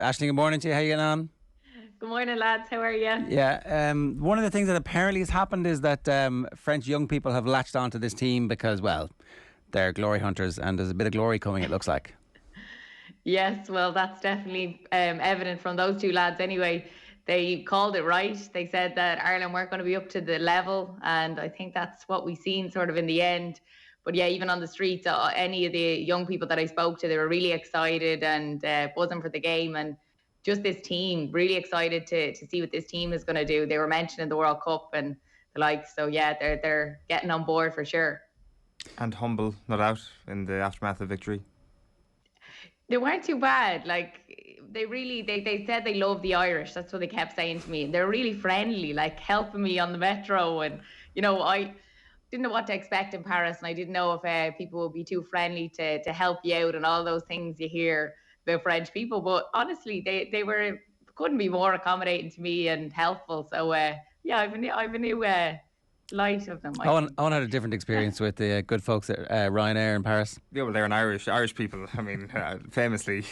Aisling, good morning to you. How you getting on? Good morning, lads. How are you? Yeah, one of the things that apparently has happened is that French young people have latched onto this team because, well, they're glory hunters and there's a bit of glory coming, it looks like. Yes, well, that's definitely evident from those two lads anyway. They called it right. They said that Ireland weren't going to be up to the level, and I think that's what we've seen sort of in the end. But yeah, even on the streets, any of the young people that I spoke to, they were really excited and buzzing for the game, and just this team, really excited to see what this team is going to do. They were mentioning the World Cup and the like, so yeah, they're getting on board for sure. And humble, no doubt, in the aftermath of victory. They weren't too bad. Like they said they love the Irish. That's what they kept saying to me. And they're really friendly, like helping me on the metro. And I didn't know what to expect in Paris, and I didn't know if people would be too friendly to help you out and all those things you hear about French people. But honestly, they couldn't be more accommodating to me and helpful. So yeah, I've a new light of them. Owen had a different experience with the good folks at Ryanair in Paris. Yeah, well, they're an Irish people. I mean, famously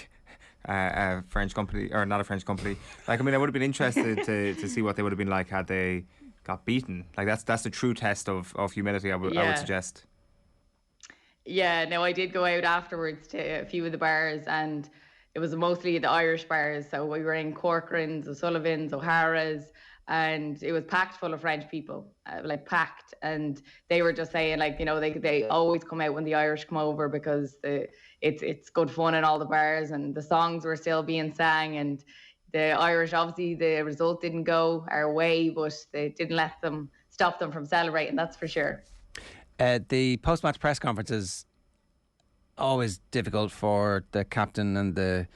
a French company, or not a French company. Like, I mean, I would have been interested to see what they would have been like had they got beaten. Like, that's the true test of humility, I would suggest. Yeah, no, I did go out afterwards to a few of the bars, and it was mostly the Irish bars. So we were in Corcoran's, O'Sullivan's, O'Hara's, and it was packed full of French people, like packed. And they were just saying, like, they always come out when the Irish come over because it's good fun in all the bars, and the songs were still being sang. And the Irish, obviously, the result didn't go our way, but they didn't stop them from celebrating, that's for sure. The post-match press conference is always difficult for the captain and the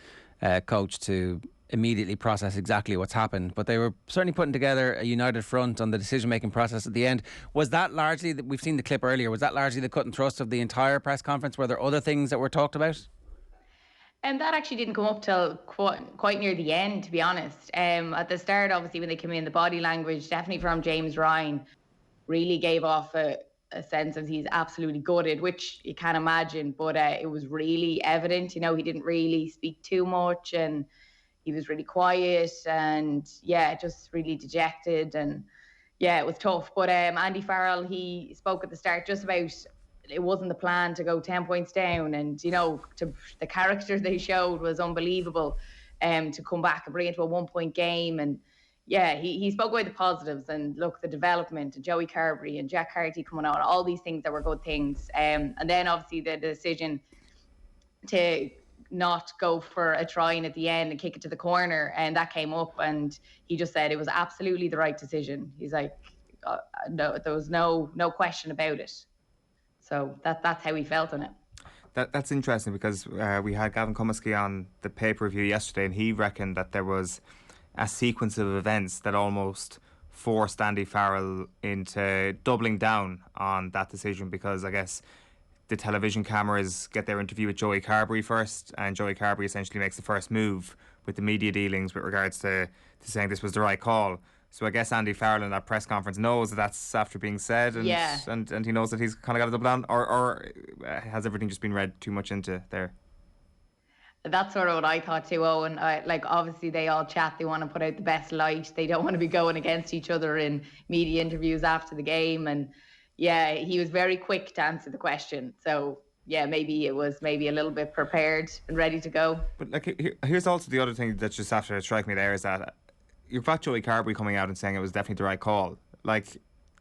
coach to immediately process exactly what's happened, but they were certainly putting together a united front on the decision-making process at the end. Was that largely, we've seen the clip earlier, was that largely the cut and thrust of the entire press conference? Were there other things that were talked about? And that actually didn't come up till quite near the end, to be honest. At the start, obviously, when they came in, the body language, definitely from James Ryan, really gave off a sense of he's absolutely gutted, which you can't imagine, but it was really evident. He didn't really speak too much, and he was really quiet, and yeah, just really dejected, and yeah, it was tough. But Andy Farrell, he spoke at the start just about it wasn't the plan to go 10 points down, and the character they showed was unbelievable, to come back and bring it to a 1-point game. And yeah, he spoke about the positives, and look, the development, and Joey Carbery and Jack Carty coming on, all these things that were good things. And then obviously the decision to not go for a try-in at the end and kick it to the corner, and that came up, and he just said it was absolutely the right decision. He's like, no, there was no question about it. So that's how he felt on it. That's interesting, because we had Gavin Cummiskey on the pay-per-view yesterday, and he reckoned that there was a sequence of events that almost forced Andy Farrell into doubling down on that decision, because I guess the television cameras get their interview with Joey Carbery first, and Joey Carbery essentially makes the first move with the media dealings with regards to saying this was the right call. So I guess Andy Farrell in that press conference knows that that's after being said, and and he knows that he's kind of got to double down, or has everything just been read too much into there? That's sort of what I thought too, Owen. Obviously they all chat, they want to put out the best light, they don't want to be going against each other in media interviews after the game, and yeah, he was very quick to answer the question. So yeah, maybe it was a little bit prepared and ready to go. But here's also the other thing that's just after strike me there, is that you've got Joey Carbery coming out and saying it was definitely the right call. Like,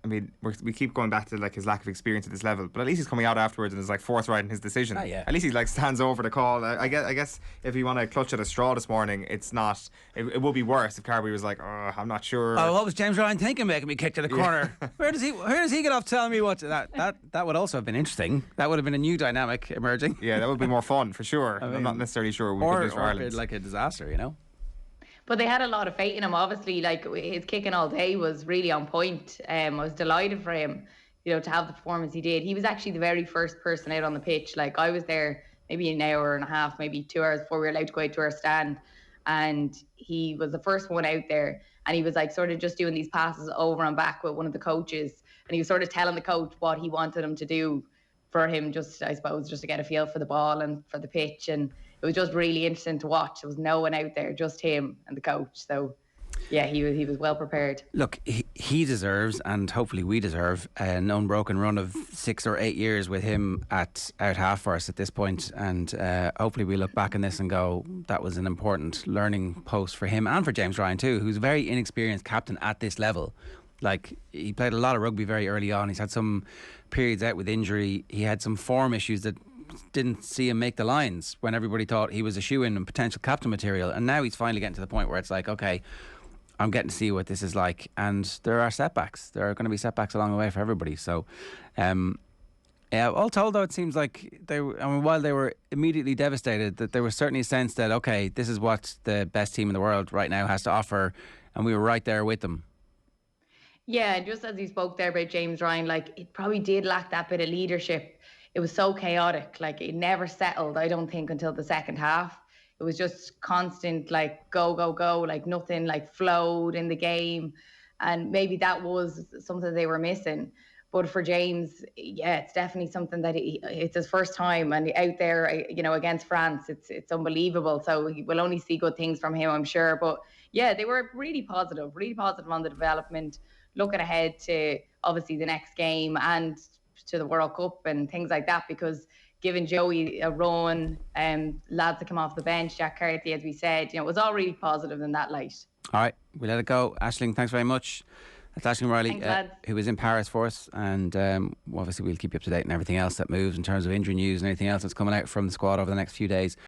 I mean, we keep going back to like his lack of experience at this level, but at least he's coming out afterwards and is like forthright in his decision. Yeah. At least he like stands over the call. I guess if you want to clutch at a straw this morning, it's not. It would be worse if Carbery was like, "Oh, I'm not sure." Oh, what was James Ryan thinking, making me kick to the corner? Where does he get off telling me what? That would also have been interesting. That would have been a new dynamic emerging. Yeah, that would be more fun for sure. I'm not necessarily sure we could do for Ireland. Like a disaster, But they had a lot of faith in him. Obviously, like, his kicking all day was really on point. I was delighted for him, to have the performance he did. He was actually the very first person out on the pitch. Like, I was there maybe an hour and a half, maybe 2 hours before we were allowed to go out to our stand. And he was the first one out there. And he was like sort of just doing these passes over and back with one of the coaches. And he was sort of telling the coach what he wanted him to do for him, just, I suppose, just to get a feel for the ball and for the pitch. And it was just really interesting to watch. There was no one out there, just him and the coach. So yeah, he was well prepared. Look, he deserves, and hopefully we deserve, an unbroken run of 6 or 8 years with him out half for us at this point. And hopefully we look back on this and go, that was an important learning post for him and for James Ryan too, who's a very inexperienced captain at this level. Like, he played a lot of rugby very early on. He's had some periods out with injury. He had some form issues that didn't see him make the lines when everybody thought he was a shoe-in and potential captain material. And now he's finally getting to the point where it's like, okay, I'm getting to see what this is like. And there are setbacks. There are going to be setbacks along the way for everybody. So, yeah, all told, though, it seems like while they were immediately devastated, that there was certainly a sense that, okay, this is what the best team in the world right now has to offer. And we were right there with them. Yeah, just as you spoke there about James Ryan, like, it probably did lack that bit of leadership. It was so chaotic. Like, it never settled, I don't think, until the second half. It was just constant, like, go, go, go, like nothing like flowed in the game. And maybe that was something they were missing. But for James, yeah, it's definitely something that it's his first time, and out there, you know, against France, it's unbelievable. So we'll only see good things from him, I'm sure. But yeah, they were really positive on the development, looking ahead to obviously the next game and to the World Cup and things like that, because giving Joey a run, lads that come off the bench, Jack Carthy, as we said, you know, it was all really positive in that light. All right, we'll let it go. Aisling, thanks very much. That's Aisling Riley, who was in Paris for us, and obviously we'll keep you up to date on everything else that moves in terms of injury news and anything else that's coming out from the squad over the next few days.